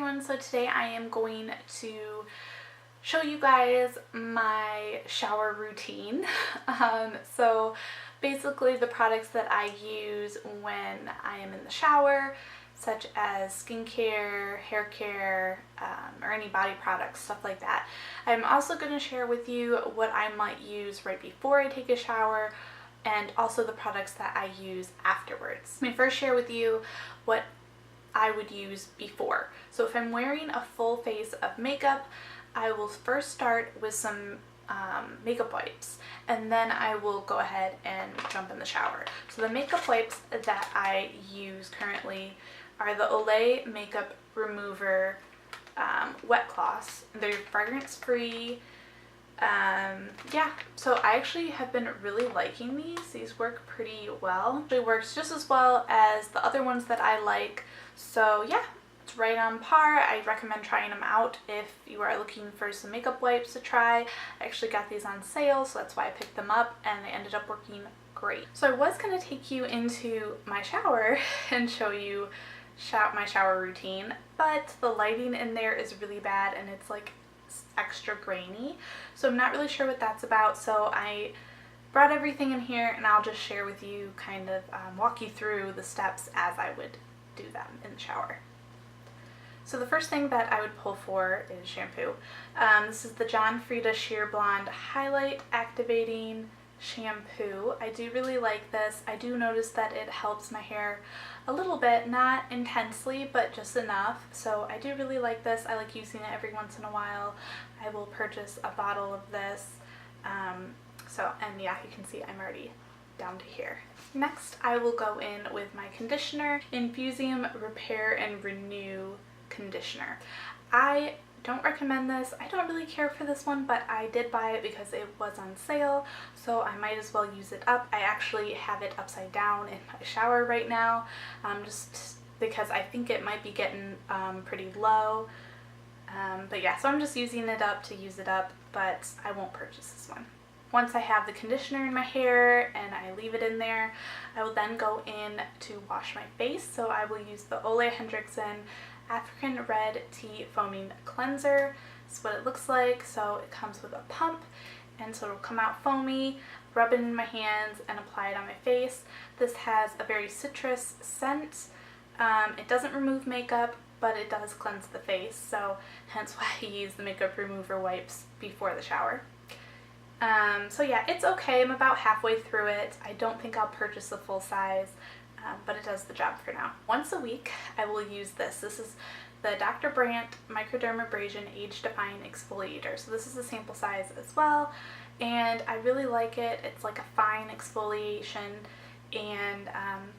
everyone, so today I am going to show you guys my shower routine. So basically the products that I use when I am in the shower, such as skincare, hair care, or any body products, stuff like that. I'm also going to share with you what I might use right before I take a shower, and also the products that I use afterwards. Let me first share with you what I would use before. So if I'm wearing a full face of makeup, I will first start with some makeup wipes, and then I will go ahead and jump in the shower. So the makeup wipes that I use currently are the Olay makeup remover wet cloths. They're fragrance free. Yeah, so I actually have been really liking these. These work pretty well. It works just as well as the other ones that I like. So yeah, it's right on par. I recommend trying them out if you are looking for some makeup wipes to try. I actually got these on sale, so that's why I picked them up, and they ended up working great. So I was going to take you into my shower and show you my shower routine, but the lighting in there is really bad and it's like extra grainy, so I'm not really sure what that's about. So I brought everything in here and I'll just share with you, kind of walk you through the steps as I would do them in the shower. So the first thing that I would pull for is shampoo. This is the Frieda Sheer Blonde Highlight Activating Shampoo. I do really like this. I do notice that it helps my hair a little bit, not intensely, but just enough. So I do really like this. I like using it every once in a while. I will purchase a bottle of this. And yeah, you can see I'm already down to here. Next, I will go in with my conditioner, Infusium Repair and Renew Conditioner. I don't recommend this. I don't really care for this one, but I did buy it because it was on sale, so I might as well use it up. I actually have it upside down in my shower right now, just because I think it might be getting pretty low. But yeah, so I'm just using it up to use it up, but I won't purchase this one. Once I have the conditioner in my hair and I leave it in there, I will then go in to wash my face. So I will use the Olay Henriksen African Red Tea Foaming Cleanser. This is what it looks like. So it comes with a pump, and so it'll come out foamy. Rub it in my hands and apply it on my face. This has a very citrus scent. It doesn't remove makeup, but it does cleanse the face, so hence why I use the makeup remover wipes before the shower. So yeah, it's okay. I'm about halfway through it. I don't think I'll purchase the full size, but it does the job for now. Once a week, I will use this. This is the Dr. Brandt Microdermabrasion Age Defying Exfoliator. So this is a sample size as well, and I really like it. It's like a fine exfoliation, and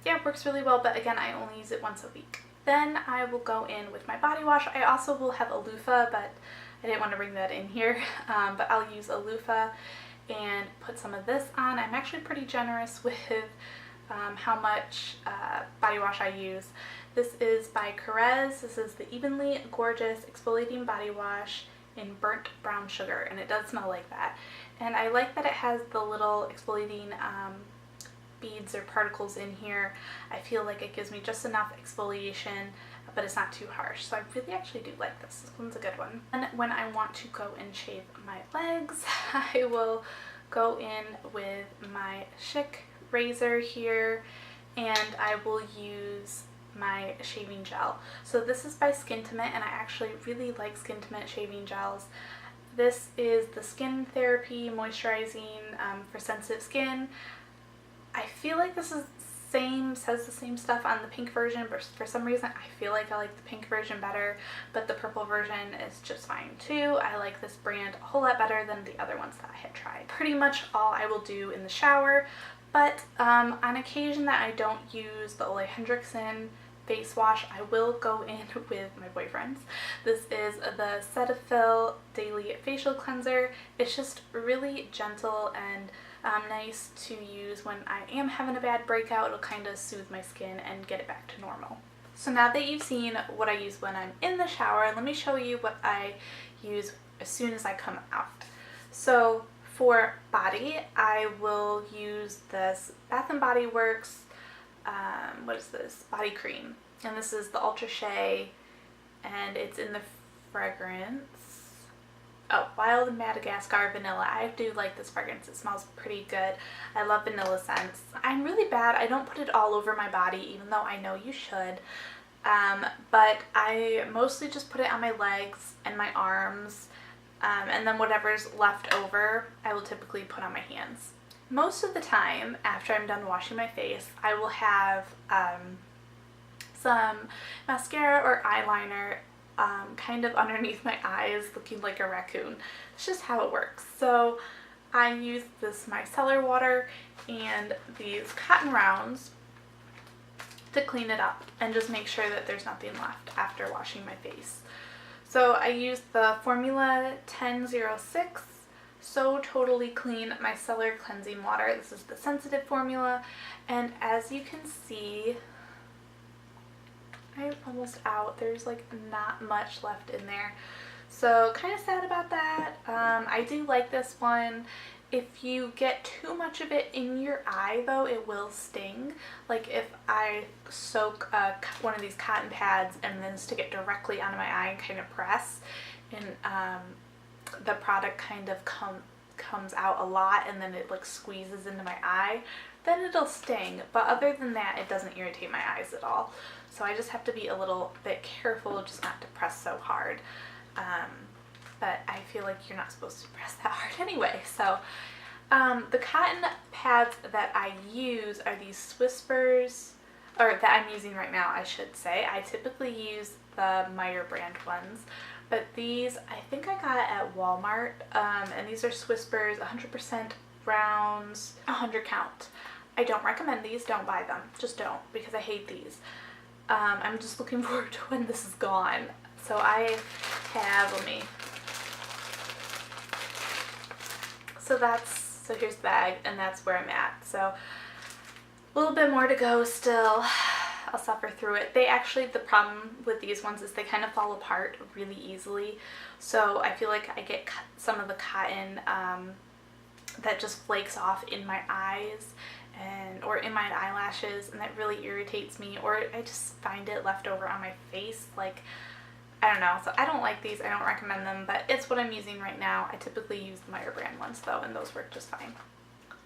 yeah, it works really well, but again, I only use it once a week. Then I will go in with my body wash. I also will have a loofah, but I didn't want to bring that in here, but I'll use a loofah and put some of this on. I'm actually pretty generous with how much body wash I use. This is by Carez. This is the Evenly Gorgeous Exfoliating Body Wash in Burnt Brown Sugar, and it does smell like that. And I like that it has the little exfoliating beads or particles in here. I feel like it gives me just enough exfoliation, but it's not too harsh, so I really actually do like this. This one's a good one. And when I want to go and shave my legs, I will go in with my Schick razor here, and I will use my shaving gel. So this is by Skintimate, and I actually really like Skintimate shaving gels. This is the Skin Therapy Moisturizing for Sensitive Skin. I feel like this is says the same stuff on the pink version, but for some reason I feel like I like the pink version better, but the purple version is just fine too. I like this brand a whole lot better than the other ones that I had tried. Pretty much all I will do in the shower, but on occasion that I don't use the Olay Henriksen face wash, I will go in with my boyfriend's. This is the Cetaphil Daily Facial Cleanser. It's just really gentle and nice to use when I am having a bad breakout. It'll kind of soothe my skin and get it back to normal. So now that you've seen what I use when I'm in the shower, let me show you what I use as soon as I come out. So for body, I will use this Bath & Body Works, what is this, body cream. And this is the Ultra Shea, and and it's in the fragrance, oh, Wild Madagascar Vanilla. I do like this fragrance. It smells pretty good. I love vanilla scents. I'm really bad. I don't put it all over my body, even though I know you should. But I mostly just put it on my legs and my arms, and then whatever's left over, I will typically put on my hands. Most of the time, after I'm done washing my face, I will have some mascara or eyeliner kind of underneath my eyes, looking like a raccoon. It's just how it works. So I use this micellar water and these cotton rounds to clean it up and just make sure that there's nothing left after washing my face. So I use the Formula 1006 So Totally Clean Micellar Cleansing Water. This is the sensitive formula, and as you can see, I'm almost out. There's like not much left in there, so kind of sad about that. I do like this one. If you get too much of it in your eye though, it will sting. Like if I soak one of these cotton pads and then stick it directly onto my eye and kind of press, and the product kind of comes out a lot and then it like squeezes into my eye, then it'll sting. But other than that, it doesn't irritate my eyes at all. So I just have to be a little bit careful just not to press so hard. But I feel like you're not supposed to press that hard anyway. So the cotton pads that I use are these Whispers, or that I'm using right now, I should say. I typically use the Brandt ones, but these I think I got at Walmart, and these are Whispers, 100% rounds, 100 count. I don't recommend these. Don't buy them. Just don't, because I hate these. I'm just looking forward to when this is gone. So I have, so here's the bag, and that's where I'm at. So a little bit more to go still. I'll suffer through it. The problem with these ones is they kind of fall apart really easily. So I feel like I get some of the cotton that just flakes off in my eyes or in my eyelashes, and that really irritates me, or I just find it left over on my face. Like, I don't know. So I don't like these. I don't recommend them, but it's what I'm using right now. I typically use the Brand ones though, and those work just fine.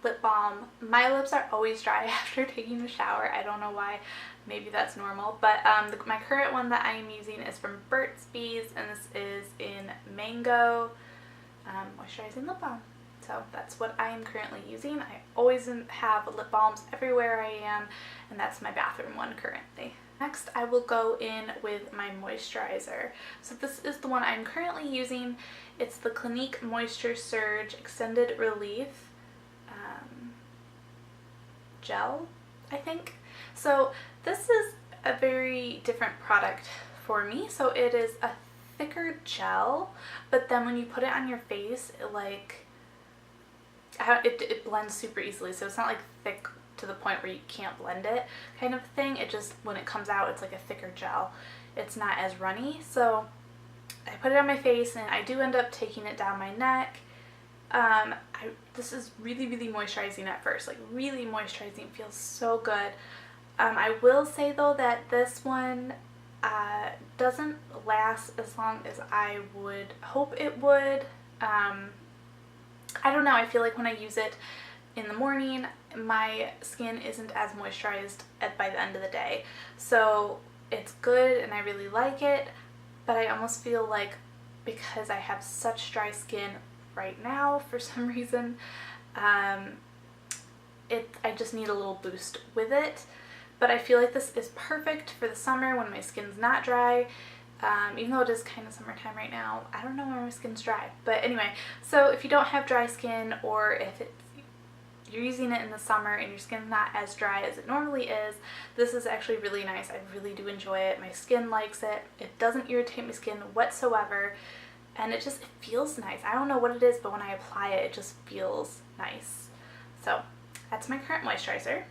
Lip balm. My lips are always dry after taking a shower. I don't know why. Maybe that's normal, but my current one that I am using is from Burt's Bees, and this is in Mango Moisturizing Lip Balm. So that's what I am currently using. I always have lip balms everywhere I am, and that's my bathroom one currently. Next, I will go in with my moisturizer. So this is the one I'm currently using. It's the Clinique Moisture Surge Extended Relief Gel, I think. So this is a very different product for me. So it is a thicker gel, but then when you put it on your face, it blends super easily. So it's not like thick to the point where you can't blend it kind of thing. It just, when it comes out, it's like a thicker gel. It's not as runny. So I put it on my face, and I do end up taking it down my neck. This is really, really moisturizing at first, like really moisturizing. Feels so good. I will say though that this one doesn't last as long as I would hope it would. I don't know, I feel like when I use it in the morning, my skin isn't as moisturized by the end of the day. So it's good and I really like it, but I almost feel like because I have such dry skin right now for some reason, I just need a little boost with it. But I feel like this is perfect for the summer when my skin's not dry. Even though it is kind of summertime right now, I don't know why my skin's dry. But anyway, so if you don't have dry skin, or if you're using it in the summer and your skin's not as dry as it normally is, this is actually really nice. I really do enjoy it. My skin likes it. It doesn't irritate my skin whatsoever, and it feels nice. I don't know what it is, but when I apply it, it just feels nice. So that's my current moisturizer.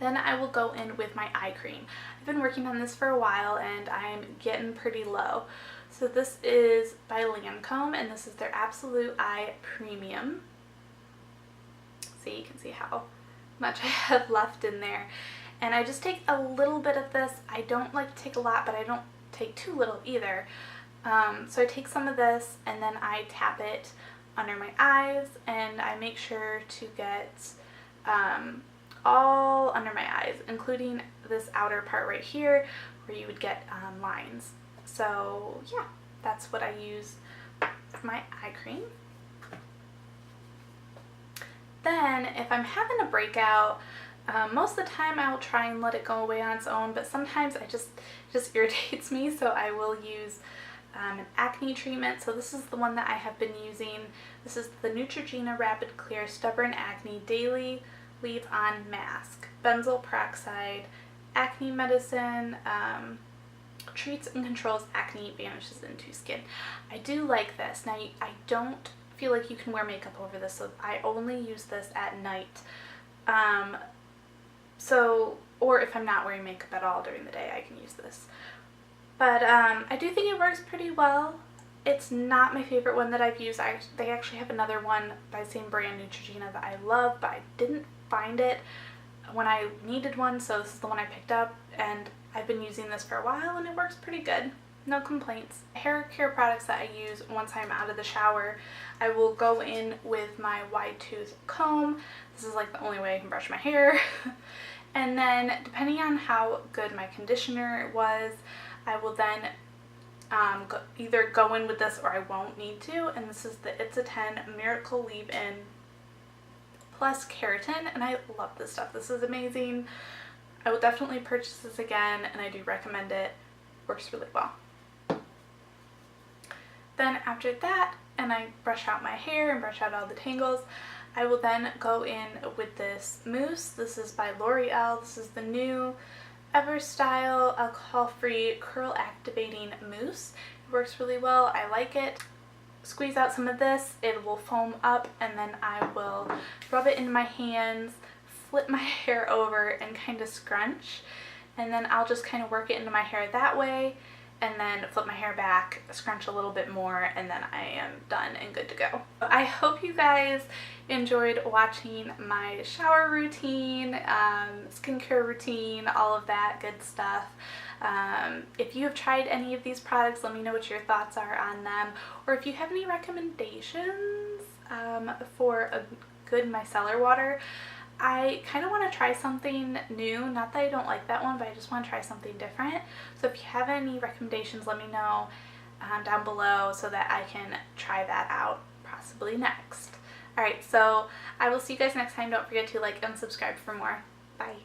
Then I will go in with my eye cream. I've been working on this for a while and I'm getting pretty low. So this is by Lancome, and this is their Absolute Eye Premium. So you can see how much I have left in there. And I just take a little bit of this. I don't like to take a lot, but I don't take too little either. So I take some of this and then I tap it under my eyes, and I make sure to get all under my eyes, including this outer part right here where you would get lines. So yeah, that's what I use for my eye cream. Then if I'm having a breakout, most of the time I'll try and let it go away on its own, but sometimes it just irritates me, so I will use an acne treatment. So this is the one that I have been using. This is the Neutrogena Rapid Clear Stubborn Acne Daily Leave-On Mask. Benzoyl peroxide, acne medicine, treats and controls acne, vanishes into skin. I do like this. Now I don't feel like you can wear makeup over this, so I only use this at night. Or if I'm not wearing makeup at all during the day, I can use this. But I do think it works pretty well. It's not my favorite one that I've used. They actually have another one by the same brand, Neutrogena, that I love, but I didn't find it when I needed one, so this is the one I picked up, and I've been using this for a while and it works pretty good. No complaints. Hair care products that I use once I'm out of the shower, I will go in with my wide tooth comb. This is like the only way I can brush my hair. And then depending on how good my conditioner was, I will then either go in with this or I won't need to. And this is the It's a 10 Miracle Leave-In Plus Keratin, and I love this stuff. This is amazing. I will definitely purchase this again, and I do recommend it. Works really well. Then after that, and I brush out my hair and brush out all the tangles, I will then go in with this mousse. This is by L'Oreal. This is the new Everstyle alcohol-free curl activating mousse. It works really well. I like it. Squeeze out some of this, it will foam up, and then I will rub it in my hands, flip my hair over, and kind of scrunch. And then I'll just kind of work it into my hair that way, and then flip my hair back, scrunch a little bit more, and then I am done and good to go. I hope you guys enjoyed watching my shower routine, skincare routine, all of that good stuff. If you have tried any of these products, let me know what your thoughts are on them, or if you have any recommendations for a good micellar water. I kind of want to try something new. Not that I don't like that one, but I just want to try something different. So if you have any recommendations, let me know down below so that I can try that out possibly next. Alright, so I will see you guys next time. Don't forget to like and subscribe for more. Bye.